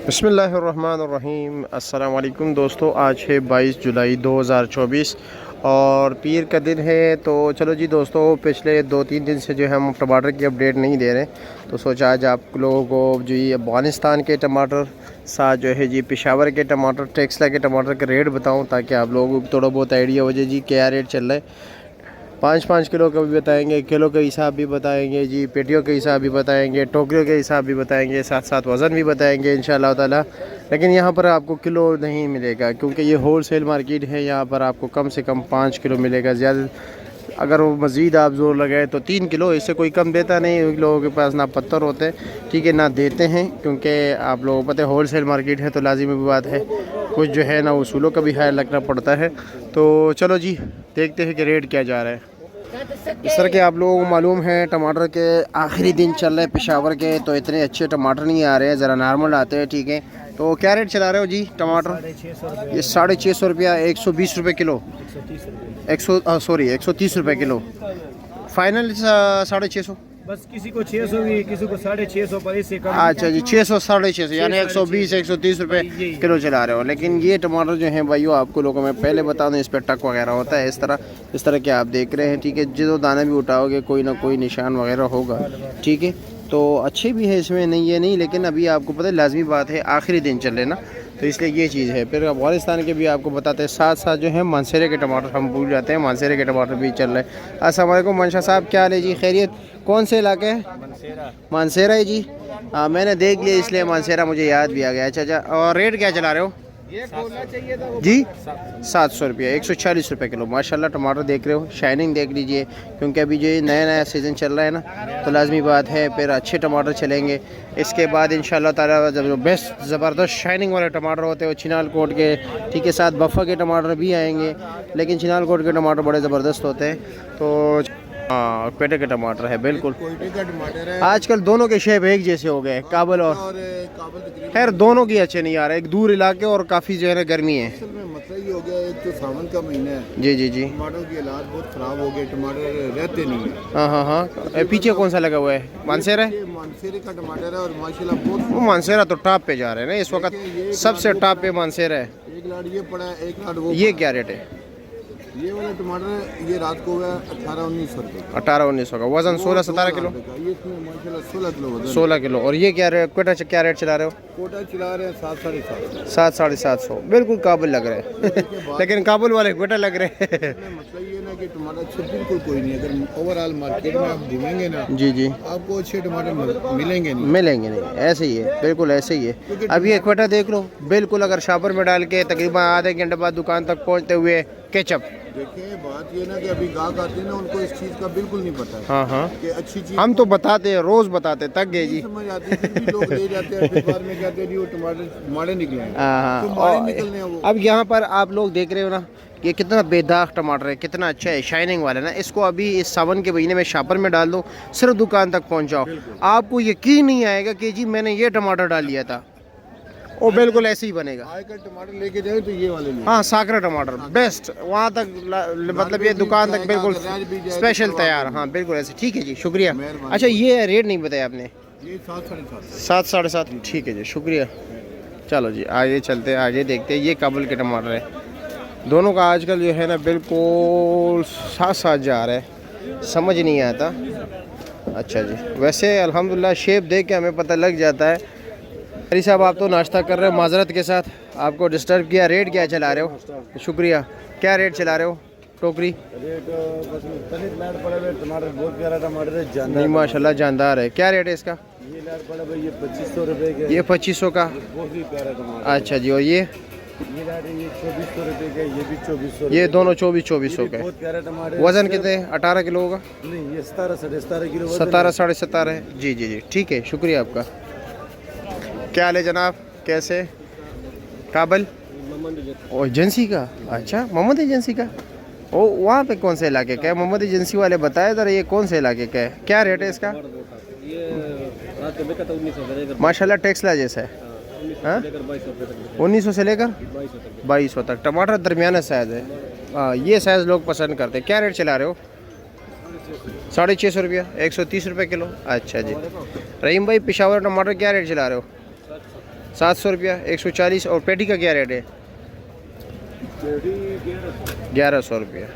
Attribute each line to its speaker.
Speaker 1: बिस्मिल्लाहिर्रहमानिर्रहीम। अस्सलाम वालेकुम दोस्तों, आज है 22 जुलाई 2024 और पीर का दिन है। तो चलो जी दोस्तों, पिछले 2-3 दिन से जो है हम टमाटर की अपडेट नहीं दे रहे, तो सोचा आज आप लोगों को जो ये अफ़गानिस्तान के टमाटर साथ जो है जी पेशावर के टमाटर, टेक्सला के टमाटर का रेट बताऊं, ताकि आप लोगों को थोड़ा बहुत आइडिया हो जाए जी क्या रेट चल रहा है। 5-5 किलो का भी बताएंगे, किलो के हिसाब भी बताएंगे जी, पेटियों के हिसाब भी बताएंगे, टोकरियों के हिसाब भी बताएंगे, साथ साथ वज़न भी बताएंगे इंशाल्लाह ताला। लेकिन यहाँ पर आपको किलो नहीं मिलेगा, क्योंकि ये होल सेल मार्केट है। यहाँ पर आपको कम से कम 5 किलो मिलेगा। ज़्यादा अगर वो मज़ीद आप जोर लगाए तो 3 किलो, इससे कोई कम देता नहीं। लोगों के पास ना पत्थर होते, ठीक है, ना देते हैं, क्योंकि आप लोगों को पता है होल सेल मार्केट है, तो लाजिमी भी बात है कुछ जो है ना उसूलों का भी ख्याल रखना पड़ता है। तो चलो जी देखते हैं कि रेट क्या जा रहा है। इस तरह के आप लोगों को मालूम है टमाटर के आखिरी दिन चल रहे हैं पेशावर के, तो इतने अच्छे टमाटर नहीं आ रहे हैं, ज़रा नॉर्मल आते हैं, ठीक है। तो क्या रेट चला रहे हो जी टमाटर? ये 650 रुपया, 120 रुपये किलो, 130 रुपये किलो, फाइनल 650।
Speaker 2: बस किसी को 600 भी, किसी को 650 पर, इससे कम।
Speaker 1: अच्छा जी, 600 650 यानी 120-130 रुपये किलो चला रहे हो। लेकिन ये टमाटर जो हैं भाइयों, आपको लोगों में पहले बता दूं, इस पर टक वगैरह होता है, इस तरह के आप देख रहे हैं, ठीक है। जो दाना भी उठाओगे कोई ना कोई निशान वगैरह होगा, ठीक है। तो अच्छे भी है, इसमें नहीं ये नहीं, लेकिन अभी आपको पता है लाजमी बात है आखिरी दिन चल रहे ना, तो इसलिए ये चीज़ है। फिर अफ़गानिस्तान के भी आपको बताते हैं, साथ साथ जो है मानसेरे के टमाटर हम भूल जाते हैं, मानसेरे के टमाटर भी चल रहे हैं। अस्सलाम वालेकुम मंशा साहब, क्या हाल है जी? खैरियत? कौन से इलाके है? मानसेरा है जी। हाँ, मैंने देख लिया इसलिए मानसेरा मुझे याद भी आ गया। अच्छा, और रेट क्या चला रहे हो जी? 700 रुपया, 140 रुपये किलो। माशाल्लाह टमाटर देख रहे हो, शाइनिंग देख लीजिए, क्योंकि अभी जो नया नया सीज़न चल रहा है ना, तो लाजमी बात है फिर अच्छे टमाटर चलेंगे। इसके बाद इंशाल्लाह ताला जब बेस्ट ज़बरदस्त शाइनिंग वाले टमाटर होते हैं वो चिनाल कोट के, ठीक है, साथ बफ़ा के टमाटर भी आएंगे, लेकिन चिनाल कोट के टमाटर बड़े ज़बरदस्त होते हैं। तो हाँ, पेटे के टमाटर है बिल्कुल। आजकल दोनों के शेप एक जैसे हो गए, काबल और खैर दोनों की अच्छे नहीं आ रहे, एक दूर इलाके और काफ़ी जो है ना गर्मी है।
Speaker 3: मतलब ये हो गया, एक तो सावन का महीना है
Speaker 1: जी जी जी,
Speaker 3: टमाटरों की हालात बहुत ख़राब हो गए, टमाटर रहते नहीं है।
Speaker 1: हाँ हाँ हाँ। पीछे कौन सा लगा हुआ है? मानसेरा है?
Speaker 3: ये मानसेरे का टमाटर है और माशाल्लाह बहुत।
Speaker 1: वो मानसेरा तो टॉप पे जा रहे हैं ना इस वक्त, सबसे टॉप पे मानसेरा है।
Speaker 3: एक लाट ये पड़ा है, एक लाट वो।
Speaker 1: ये क्या रेट है?
Speaker 3: ये वाला टमाटर ये रात को हुआ 18-19 रुपये,
Speaker 1: 18-19 का। वजन 16-17 किलो,
Speaker 3: ये इसमें माशाल्लाह 16 किलो वजन।
Speaker 1: 16 किलो। और ये क्या रेट, कोटा क्या रेट चला रहे हो?
Speaker 3: कोटा चला रहे हैं 700-750।
Speaker 1: 700-750, बिल्कुल काबुल लग रहे हैं लेकिन काबुल वाले कोटा लग रहे हैं।
Speaker 3: मतलब ये ना कि टमाटर अच्छे बिल्कुल कोई नहीं, अगर ओवरऑल मार्केट में आप घूमेंगे ना,
Speaker 1: जी जी,
Speaker 3: आपको अच्छे टमाटर मिलेंगे नहीं।
Speaker 1: मिलेंगे नहीं, ऐसे ही है, बिल्कुल ऐसे ही है। अब ये कोटा देख लो, बिल्कुल अगर शापर में डाल के तकरीबन आधे घंटे बाद दुकान तक पहुंचते हुए केचप।
Speaker 3: देखिए बात ये ना कि अभी गाहक आते हैं ना, उनको इस चीज़ का बिल्कुल नहीं पता है।
Speaker 1: हाँ हाँ,
Speaker 3: कि अच्छी चीज़
Speaker 1: हम तो बताते हैं, रोज बताते, थक गए जी।
Speaker 3: समझ आती है, फिर भी लोग ले जाते हैं, फिर बाद में कहते हैं जी वो टमाटर माड़े निकले हैं।
Speaker 1: हाँ
Speaker 3: तो
Speaker 1: हाँ।
Speaker 3: माड़े
Speaker 1: और
Speaker 3: निकलने हैं वो।
Speaker 1: अब यहाँ पर आप लोग देख रहे हो ना, ये कितना बेदाग टमाटर है, कितना अच्छा है, शाइनिंग वाला ना। इसको अभी इस सावन के महीने में शापर में डाल दो, सिर्फ दुकान तक पहुँचाओ, आपको यकीन नहीं आएगा कि जी मैंने ये टमाटर डाल लिया था। वो बिल्कुल ऐसे ही बनेगा।
Speaker 3: आजकल टमाटर लेके जाए तो ये वाले
Speaker 1: हाँ, साकरा टमाटर बेस्ट, वहाँ तक मतलब ये दुकान तक बिल्कुल स्पेशल तैयार। हाँ बिल्कुल ऐसे, ठीक है जी, शुक्रिया। अच्छा, ये रेट नहीं बताया आपने?
Speaker 3: ये 7-7.5।
Speaker 1: 7-7.5, ठीक है जी, शुक्रिया। चलो जी आगे चलते हैं, आगे देखते हैं। ये काबुल के टमाटर है, दोनों का आजकल जो है ना बिल्कुल साथ साथ जा रहा है, समझ नहीं आता। अच्छा जी, वैसे अल्हम्दुलिल्लाह शेप देख के हमें पता लग जाता है। अली साहब आप तो नाश्ता कर रहे हो, माजरत के साथ आपको डिस्टर्ब किया। रेट क्या चला रहे हो? शुक्रिया। क्या रेट चला रहे हो टोकरी?
Speaker 3: टमाटर बहुत प्यारा टमाटर है,
Speaker 1: नहीं माशाल्लाह जानदार है। क्या रेट है इसका?
Speaker 3: ये 2500 रुपये के।
Speaker 1: ये 2500 का,
Speaker 3: बहुत ही प्यारा टमाटर।
Speaker 1: अच्छा जी। और ये
Speaker 3: 2400 रुपये के, ये भी 2400।
Speaker 1: ये दोनों 2400 के।
Speaker 3: बहुत प्यारा टमाटर।
Speaker 1: वजन कितने? 18 किलो होगा?
Speaker 3: नहीं, ये 17-17.5 किलो।
Speaker 1: 17-17.5 है। जी जी जी, ठीक है, शुक्रिया आपका। क्या हाल है जनाब, कैसे? काबल ओ एजेंसी का? अच्छा, मोहम्मद एजेंसी का। ओ वहाँ पे कौन से इलाके का है? मोहम्मद एजेंसी वाले बताए ज़रा, ये कौन से इलाके का है? क्या रेट है इसका? माशाल्लाह टेक्सला जैसा है। हाँ, 1900 से लेकर 2200 तक। टमाटर दरमियाना साइज़ है। हाँ, ये साइज़ लोग पसंद करते हैं। क्या रेट चला रहे हो? 650 रुपया, 130 रुपये किलो। अच्छा जी। रहीम भाई, पेशावर टमाटर क्या रेट चला रहे हो? 700 रुपया 140। और पेटी का क्या रेट है? 1100 रुपया।